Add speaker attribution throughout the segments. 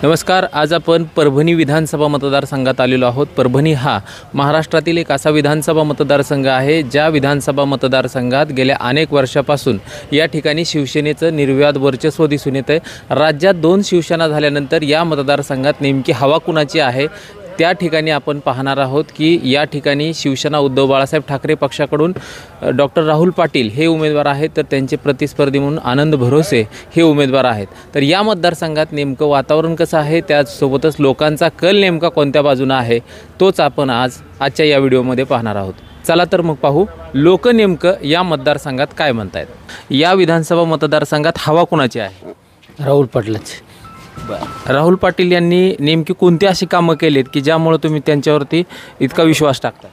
Speaker 1: नमस्कार। आज आपण परभणी विधानसभा मतदारसंघात आलेलो आहोत। परभणी हा महाराष्ट्रातील एक असा विधानसभा मतदारसंघ आहे ज्या विधानसभा मतदारसंघात गेल्या अनेक वर्षापासून या ठिकाणी शिवसेनेचं निर्विवाद वर्चस्व दिसून येते। राज्यात 2 शिवसेना झाल्यानंतर या मतदारसंघात नेमकी हवा कुणाची आहे त्या ठिकाणी आपण पाहणार आहोत की या ठिकाणी शिवसेना उद्धव बाळासाहेब ठाकरे पक्षाकडून डॉक्टर राहुल पाटील हे उमेदवार आहेत, तर त्यांचे प्रतिस्पर्धी म्हणून आनंद भरोसे हे उमेदवार आहेत। तर या मतदारसंघात नेमकं वातावरण कसं आहे, त्यासोबतच लोकांचा कल नेमका कोणत्या बाजूने आहे तोच आपण आजच्या या व्हिडिओमध्ये पाहणार आहोत। चला तर मग पाहू लोक नेमकं या मतदारसंघात काय म्हणतायत। या विधानसभा मतदारसंघात हवा कुणाची आहे?
Speaker 2: राहुल पाटलाची।
Speaker 1: राहुल पाटील यांनी नेमकी कोणती अशी कामं केलीत की ज्यामुळे तुम्ही त्यांच्यावरती इतका विश्वास टाकता?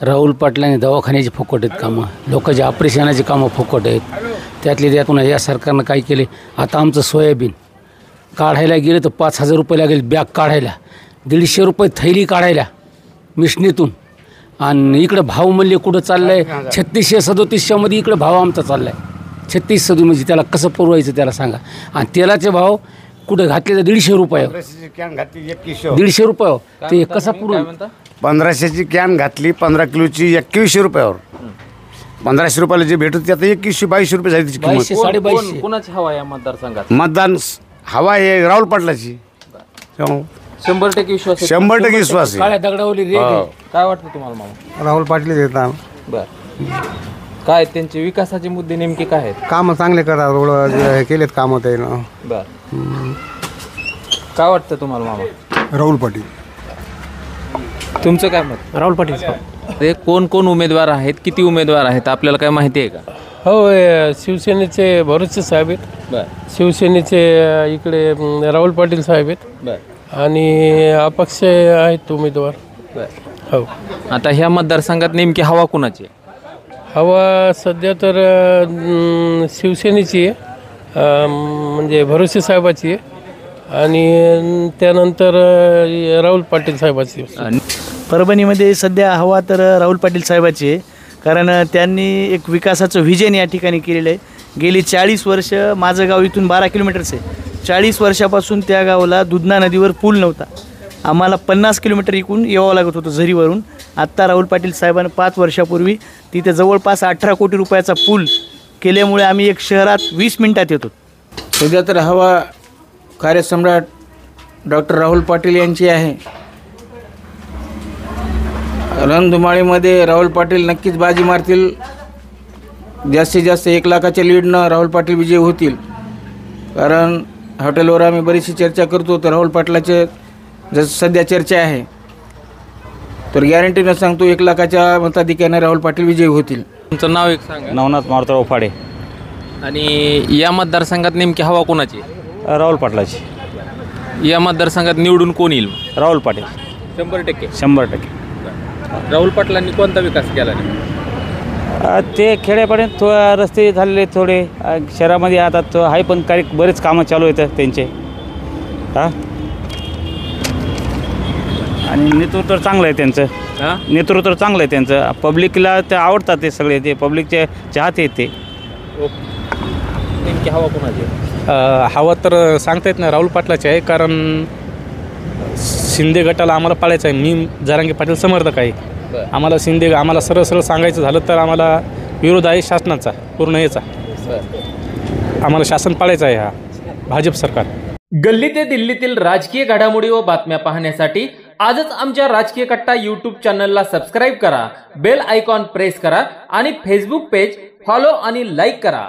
Speaker 2: राहुल पाटलांनी दवाखान्याची फुकट आहेत कामं, लोकांची ऑपरेशनाची कामं फुकट आहेत। त्यातल्या पुन्हा या सरकारनं काय केले, आता आमचं सोयाबीन काढायला गेलं तर 5,000 रुपये लागेल बॅग काढायला, 150 रुपये थैली काढायला मिशनीतून। आणि इकडं भाव मूल्य कुठं चाललं आहे 3637मध्ये इकडं भाव आमचा चालला आहे 3637 म्हणजे त्याला कसं पुरवायचं त्याला सांगा। आणि तेलाचे भाव कुठं घातले तर 150 रुपये, 150 रुपये ते कसं पुरवून?
Speaker 3: 1500ची कॅन घातली 15 किलोची 2100 रुपयावर। 1500 रुपयाला जे भेटत ते आता 2122 रुपये झाली त्याची किंमत।
Speaker 2: 2200
Speaker 1: कुणाची हवा या मतदारसंघात?
Speaker 3: मतदान हवा आहे राहुल पाटलाची।
Speaker 1: 100% विश्वास आहे?
Speaker 3: 100% विश्वास आहे।
Speaker 2: काळ्या दगडावली रेग आहे।
Speaker 1: काय वाटतं तुम्हाला मामा?
Speaker 4: राहुल पाटील येतात,
Speaker 1: काय त्यांचे विकासाचे मुद्दे नेमके काय आहेत?
Speaker 4: कामं चांगले करा, रोड हे केलेत कामं त्यानं।
Speaker 1: काय वाटतं तुम्हाला मामा?
Speaker 4: राहुल पाटील।
Speaker 1: तुमचं काय मत?
Speaker 2: राहुल पाटील।
Speaker 1: ते कोण कोण उमेदवार आहेत, किती उमेदवार आहेत आपल्याला काय माहिती आहे का?
Speaker 5: हो, शिवसेनेचे भरोसे साहेब आहेत, शिवसेनेचे इकडे राहुल पाटील साहेब आहेत आणि अपक्ष आहेत उमेदवार। हो,
Speaker 1: आता ह्या मतदारसंघात नेमकी हवा कुणाची आहे?
Speaker 5: हवा सध्या तर शिवसेनेची आहे, म्हणजे भरोसे साहेबाची आहे आणि त्यानंतर राहुल पाटील साहेबाची आहे।
Speaker 6: परभणीमध्ये सध्या हवा तर राहुल पाटील साहेबाची आहे, कारण त्यांनी एक विकासाचं व्हिजन या ठिकाणी केलेलं आहे। गेली 40 वर्ष माझं गाव इथून 12 किलोमीटरचं आहे। 40 वर्षापासून त्या गावाला दुधना नदीवर पूल नव्हता, आम्हाला 50 किलोमीटर इकडून यावं लागत होतं झरीवरून। आत्ता राहुल पाटील साहेबांनी 5 वर्षापूर्वी तिथे जवळपास 18 कोटी रुपयाचा पूल केल्यामुळे आम्ही एक शहरात 20 मिनिटात येतो।
Speaker 7: सध्या तर हवा कार्यसम्राट डॉक्टर राहुल पाटील यांची आहे। रणधुमाळीमध्ये राहुल पाटील नक्कीच बाजी मारतील, जास्तीत जास्त 1 लाखाच्या लीडनं राहुल पाटील विजयी होतील। कारण हॉटेलवर आम्ही बरीचशी चर्चा करतो तर राहुल पाटलाचे जसं सध्या चर्चा आहे तर गॅरंटीनं सांगतो 1 लाखाच्या मताधिक्याने राहुल पाटील विजयी होतील।
Speaker 1: तुमचं नाव एक सांगा।
Speaker 8: नवनाथ मारुतराव फाडे।
Speaker 1: आणि या मतदारसंघात नेमकी हवा कोणाची?
Speaker 8: राहुल पाटलाची।
Speaker 1: या मतदारसंघात निवडून कोण येईल?
Speaker 8: राहुल पाटील।
Speaker 1: 100%?
Speaker 8: 100%।
Speaker 1: राहुल पाटलांनी कोणता विकास केला?
Speaker 8: ते खेड्यापर्यंत रस्ते झालेले थोडे, शहरामध्ये आता तो आहे पण काही बरेच कामं चालू आहेत त्यांचे। हां, आणि नेतृत्व चांगलं आहे त्यांचं। नेतृत्व चांगलं आहे त्यांचं, पब्लिकला ते आवडतात, ते सगळे ते पब्लिकचे चाहते आहेत ते।
Speaker 1: नेमकी हवा कोणाची?
Speaker 5: हवा तर सांगता येत नाही, राहुल पाटलाची आहे, कारण शिंदे गटाला आम्हाला पाळायचं आहे। मी जरांगे पाटील समर्थक आहे, आम्हाला सरळ सांगायचं झालं तर आम्हाला विरोध आहे शासनाचा, पूर्ण याचा। आम्हाला शासन पाळायचं आहे हा भाजप सरकार।
Speaker 1: गल्ली ते दिल्लीतील राजकीय घडामोडी व बातम्या पाहण्यासाठी आजच आमच्या राजकीय कट्टा यूट्यूब चॅनलला सबस्क्राईब करा, बेल आयकॉन प्रेस करा आणि फेसबुक पेज फॉलो आणि लाईक करा।